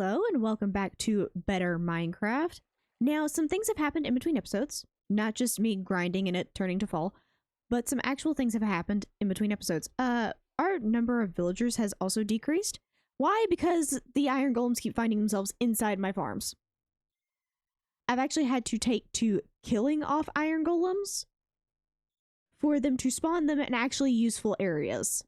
Hello and welcome back to Better Minecraft. Now, some things have happened in between episodes, not just me grinding and it turning to fall, but some actual things have happened in between episodes. Our number of villagers has also decreased. Why? Because the iron golems keep finding themselves inside my farms. I've actually had to take to killing off iron golems for them to spawn them in actually useful areas.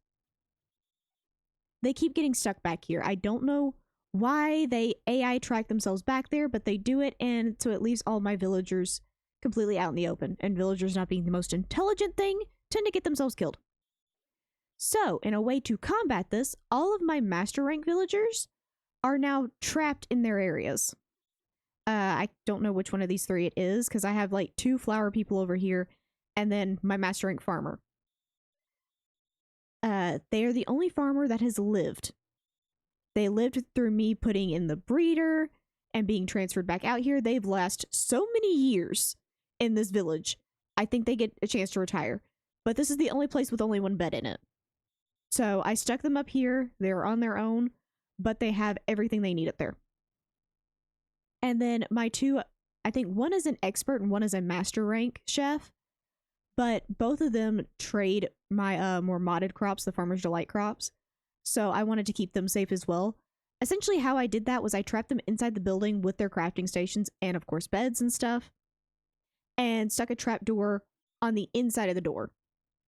They keep getting stuck back here. I don't know why they AI track themselves back there, but they do it, and so it leaves all my villagers completely out in the open, and villagers, not being the most intelligent thing, tend to get themselves killed. So, in a way to combat this, all of my master rank villagers are now trapped in their areas. I don't know which one of these three it is, because I have like 2 flower people over here, and then my master rank farmer. They are the only farmer that has lived. They lived through me putting in the breeder and being transferred back out here. They've lasted so many years in this village. I think they get a chance to retire. But this is the only place with only 1 bed in it. So I stuck them up here. They're on their own, but they have everything they need up there. And then my 2, I think one is an expert and one is a master rank chef. But both of them trade my more modded crops, the Farmer's Delight crops. So I wanted to keep them safe as well. Essentially how I did that was I trapped them inside the building with their crafting stations and of course beds and stuff. And stuck a trap door on the inside of the door.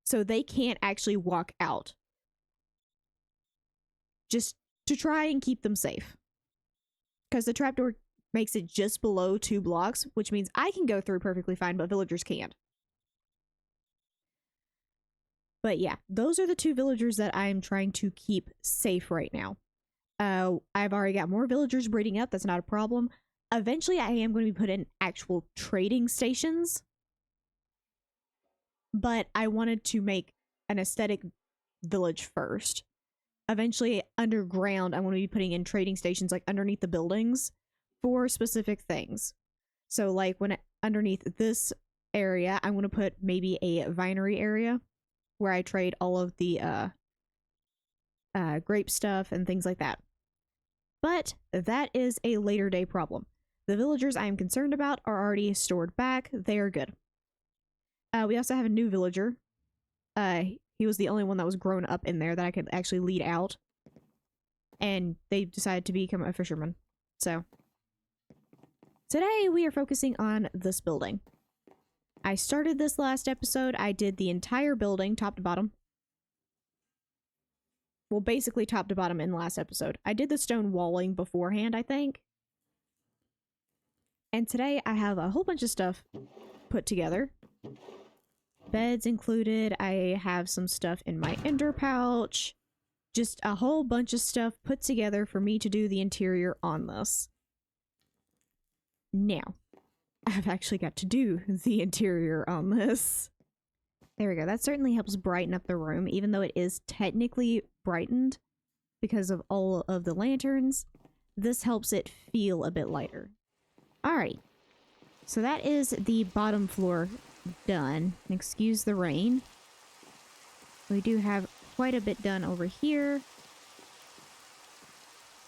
So they can't actually walk out. Just to try and keep them safe. Because the trapdoor makes it just below 2 blocks, which means I can go through perfectly fine, but villagers can't. But yeah, those are the 2 villagers that I'm trying to keep safe right now. I've already got more villagers breeding up. That's not a problem. Eventually, I am going to be putting actual trading stations. But I wanted to make an aesthetic village first. Eventually, underground, I'm going to be putting in trading stations like underneath the buildings for specific things. So like underneath this area, I'm going to put maybe a vinery area where I trade all of the grape stuff and things like that. But that is a later day problem. The villagers I am concerned about are already stored back. They are good. We also have a new villager. He was the only one that was grown up in there that I could actually lead out. And they decided to become a fisherman. So today we are focusing on this building. I started this last episode. I did the entire building, top to bottom. Well, basically top to bottom in the last episode. I did the stone walling beforehand, I think. And today I have a whole bunch of stuff put together. Beds included. I have some stuff in my ender pouch. Just a whole bunch of stuff put together for me to do the interior on this. Now, I've actually got to do the interior on this. There we go. That certainly helps brighten up the room, even though it is technically brightened because of all of the lanterns. This helps it feel a bit lighter. Alright. So that is the bottom floor done. Excuse the rain. We do have quite a bit done over here.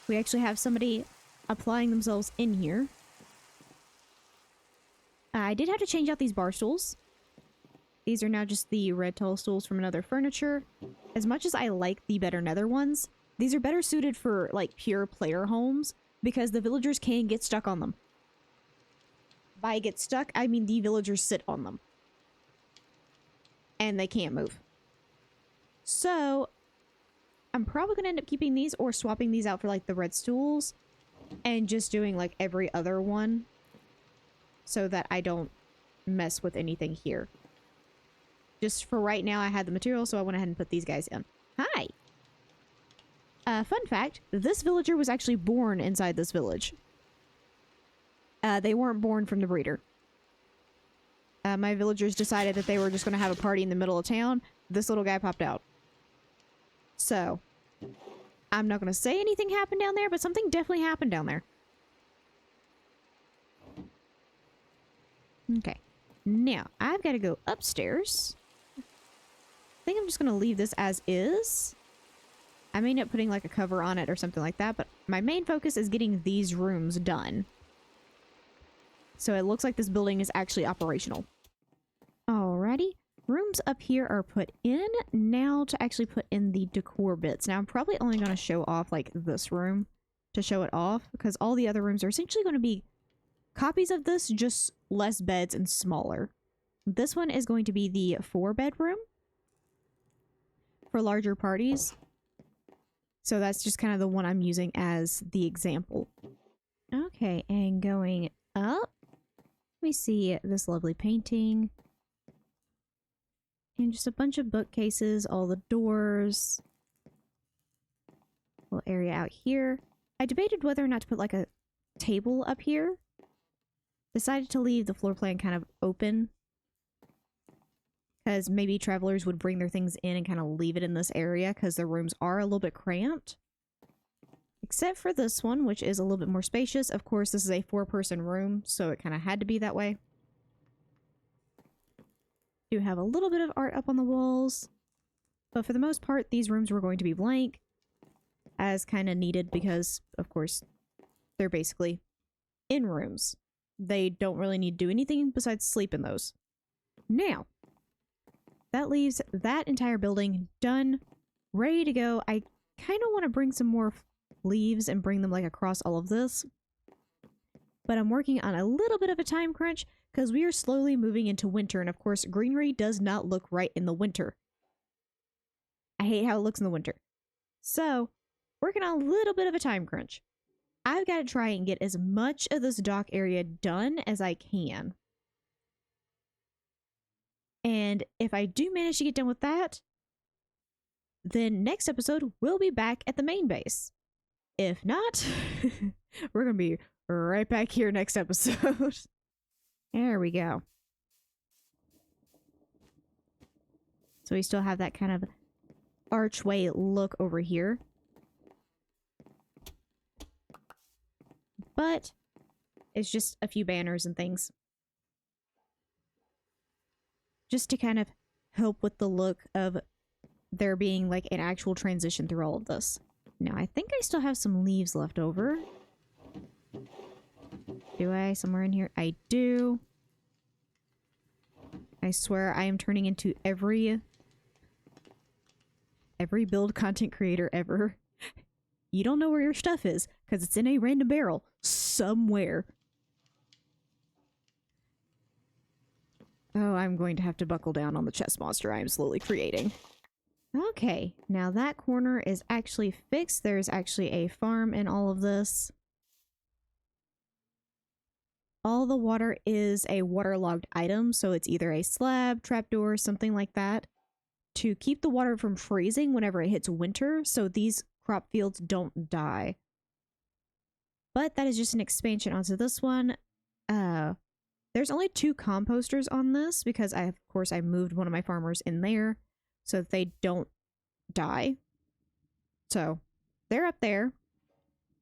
We actually have somebody applying themselves in here. I did have to change out these bar stools. These are now just the red tall stools from another furniture. As much as I like the better nether ones, these are better suited for like pure player homes because the villagers can get stuck on them. By get stuck, I mean the villagers sit on them. And they can't move. So, I'm probably going to end up keeping these or swapping these out for like the red stools. And just doing like every other one. So that I don't mess with anything here. Just for right now, I had the material, so I went ahead and put these guys in. Hi! Fun fact, this villager was actually born inside this village. They weren't born from the breeder. My villagers decided that they were just going to have a party in the middle of town. This little guy popped out. So, I'm not going to say anything happened down there, but something definitely happened down there. Okay. Now, I've got to go upstairs. I think I'm just going to leave this as is. I may end up putting like a cover on it or something like that, but my main focus is getting these rooms done. So it looks like this building is actually operational. Alrighty. Rooms up here are put in. Now to actually put in the decor bits. Now I'm probably only going to show off like this room to show it off, because all the other rooms are essentially going to be copies of this, just less beds and smaller. This one is going to be the 4-bedroom for larger parties. So that's just kind of the one I'm using as the example. Okay, and going up, we see this lovely painting. And just a bunch of bookcases, all the doors. Little area out here. I debated whether or not to put like a table up here. Decided to leave the floor plan kind of open, because maybe travelers would bring their things in and kind of leave it in this area, because the rooms are a little bit cramped. Except for this one, which is a little bit more spacious. Of course, this is a 4-person room, so it kind of had to be that way. Do have a little bit of art up on the walls, but for the most part, these rooms were going to be blank, as kind of needed, because, of course, they're basically in rooms. They don't really need to do anything besides sleep in those. Now, that leaves that entire building done, ready to go. I kind of want to bring some more leaves and bring them like across all of this. But I'm working on a little bit of a time crunch because we are slowly moving into winter. And of course, greenery does not look right in the winter. I hate how it looks in the winter. So, working on a little bit of a time crunch. I've got to try and get as much of this dock area done as I can. And if I do manage to get done with that, then next episode we'll be back at the main base. If not, we're going to be right back here next episode. There we go. So we still have that kind of archway look over here. But it's just a few banners and things. Just to kind of help with the look of there being like an actual transition through all of this. Now, I think I still have some leaves left over. Do I? Somewhere in here? I do. I swear I am turning into every build content creator ever. You don't know where your stuff is because it's in a random barrel somewhere. Oh, I'm going to have to buckle down on the chest monster I am slowly creating. Okay, now that corner is actually fixed. There's actually a farm in all of this. All the water is a waterlogged item, so it's either a slab, trapdoor, something like that, to keep the water from freezing whenever it hits winter, so these crop fields don't die. But that is just an expansion onto this one. There's only 2 composters on this because of course I moved one of my farmers in there so that they don't die. So they're up there.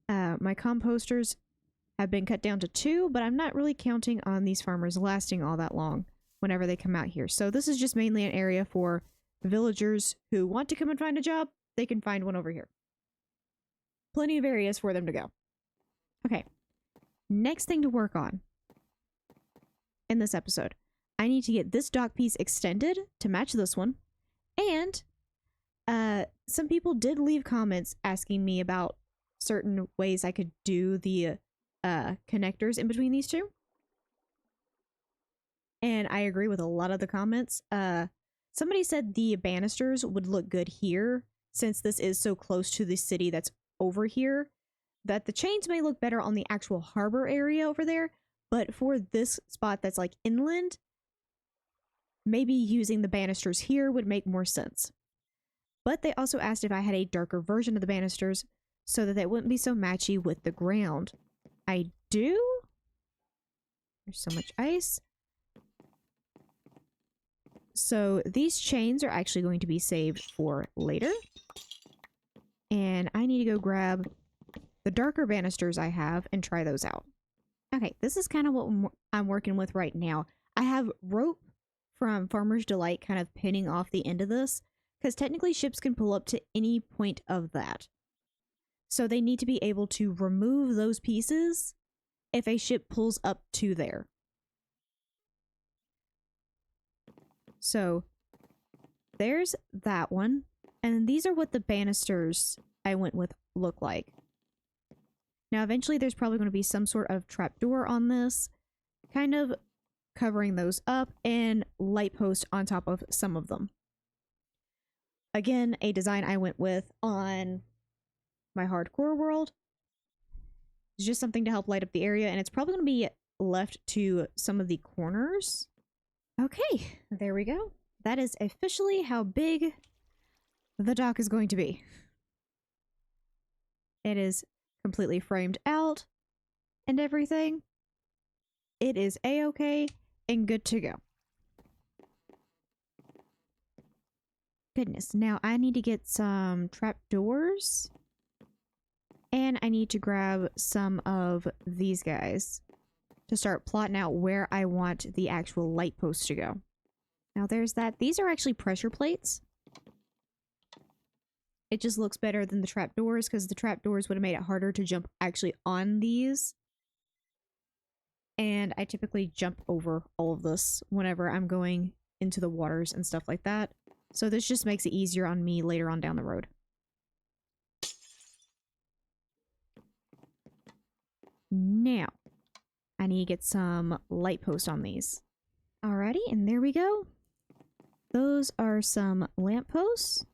My composters have been cut down to 2, but I'm not really counting on these farmers lasting all that long whenever they come out here. So this is just mainly an area for villagers who want to come and find a job. They can find one over here. Plenty of areas for them to go. Okay, next thing to work on in this episode. I need to get this dock piece extended to match this one. And some people did leave comments asking me about certain ways I could do the connectors in between these two. And I agree with a lot of the comments. Somebody said the banisters would look good here since this is so close to the city that's over here, that the chains may look better on the actual harbor area over there, but for this spot that's like inland, maybe using the banisters here would make more sense. But they also asked if I had a darker version of the banisters so that they wouldn't be so matchy with the ground. I do. There's so much ice. So these chains are actually going to be saved for later. And I need to go grab the darker banisters I have and try those out. Okay, this is kind of what I'm working with right now. I have rope from Farmer's Delight kind of pinning off the end of this because technically ships can pull up to any point of that. So they need to be able to remove those pieces if a ship pulls up to there. So there's that one. And these are what the banisters I went with look like. Now, eventually there's probably going to be some sort of trapdoor on this, kind of covering those up, and light post on top of some of them. Again, a design I went with on my hardcore world. It's just something to help light up the area, and it's probably going to be left to some of the corners. Okay, there we go. That is officially how big the dock is going to be. It is completely framed out and everything. It is a-okay and good to go. Goodness, now I need to get some trapdoors. And I need to grab some of these guys to start plotting out where I want the actual light post to go. Now there's that. These are actually pressure plates. It just looks better than the trapdoors because the trapdoors would have made it harder to jump actually on these. And I typically jump over all of this whenever I'm going into the waters and stuff like that. So this just makes it easier on me later on down the road. Now, I need to get some light posts on these. Alrighty, and there we go. Those are some lamp posts.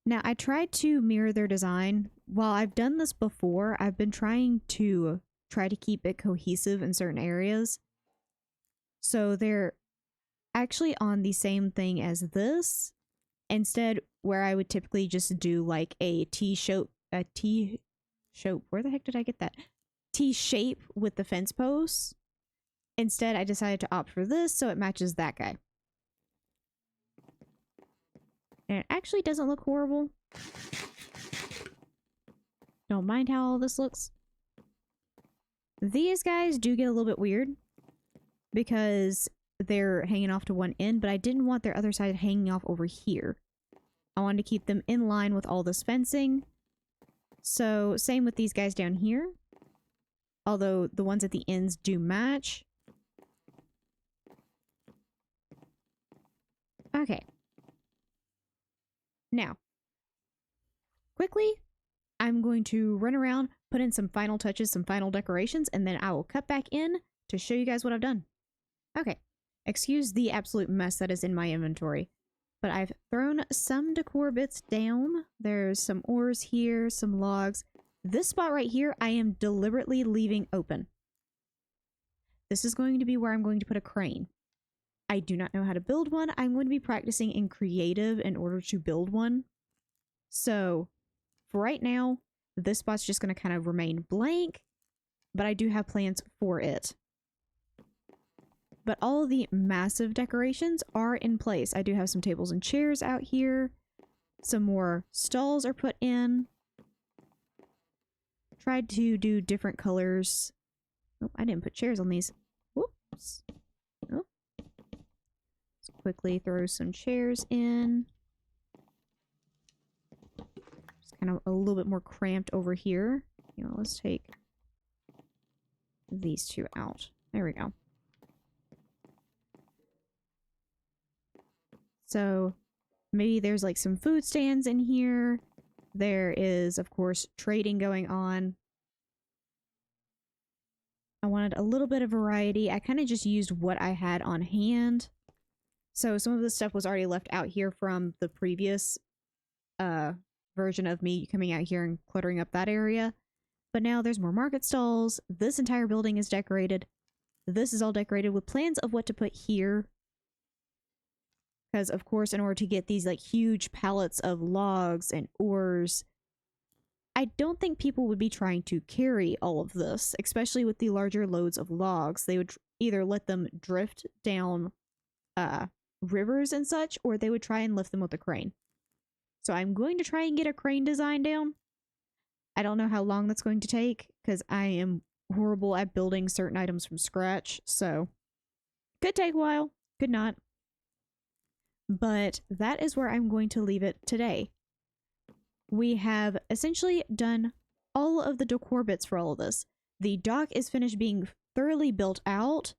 Now, I tried to mirror their design. While I've done this before, I've been trying to keep it cohesive in certain areas. So they're actually on the same thing as this. Instead, where I would typically just do like a T-shape, where the heck did I get that? T-shape with the fence posts. Instead, I decided to opt for this so it matches that guy. And it actually doesn't look horrible. Don't mind how all this looks. These guys do get a little bit weird because they're hanging off to one end, but I didn't want their other side hanging off over here. I wanted to keep them in line with all this fencing. So same with these guys down here. Although the ones at the ends do match. Okay. Now, quickly, I'm going to run around, put in some final touches, some final decorations, and then I will cut back in to show you guys what I've done. Okay. Excuse the absolute mess that is in my inventory. But I've thrown some decor bits down. There's some ores here, some logs. This spot right here, I am deliberately leaving open. This is going to be where I'm going to put a crane. I do not know how to build one. I'm going to be practicing in creative in order to build one. So, for right now, this spot's just going to kind of remain blank, but I do have plans for it. But all of the massive decorations are in place. I do have some tables and chairs out here. Some more stalls are put in. Tried to do different colors. Oh, I didn't put chairs on these. Whoops. Oh. Let's quickly throw some chairs in. Just kind of a little bit more cramped over here. You know, let's take these two out. There we go. So maybe there's like some food stands in here. There is, of course, trading going on. I wanted a little bit of variety. I kind of just used what I had on hand. So some of the stuff was already left out here from the previous version of me coming out here and cluttering up that area. But now there's more market stalls. This entire building is decorated. This is all decorated with plans of what to put here. Because, of course, in order to get these like huge pallets of logs and ores, I don't think people would be trying to carry all of this, especially with the larger loads of logs. They would either let them drift down rivers and such, or they would try and lift them with a crane. So I'm going to try and get a crane design down. I don't know how long that's going to take, because I am horrible at building certain items from scratch, so could take a while, could not. But that is where I'm going to leave it today. We have essentially done all of the decor bits for all of this. The dock is finished being thoroughly built out.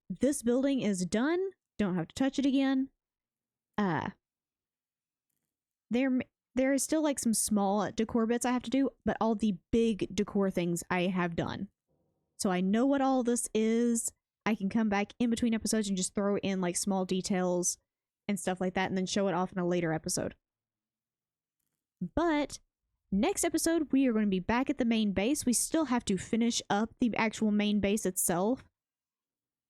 This building is done. Don't have to touch it again. There is still like some small decor bits I have to do, but all the big decor things I have done. So I know what all this is. I can come back in between episodes and just throw in like small details and stuff like that and then show it off in a later episode. But next episode, we are going to be back at the main base. We still have to finish up the actual main base itself.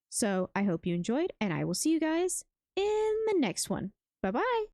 So I hope you enjoyed, and I will see you guys in the next one. Bye-bye.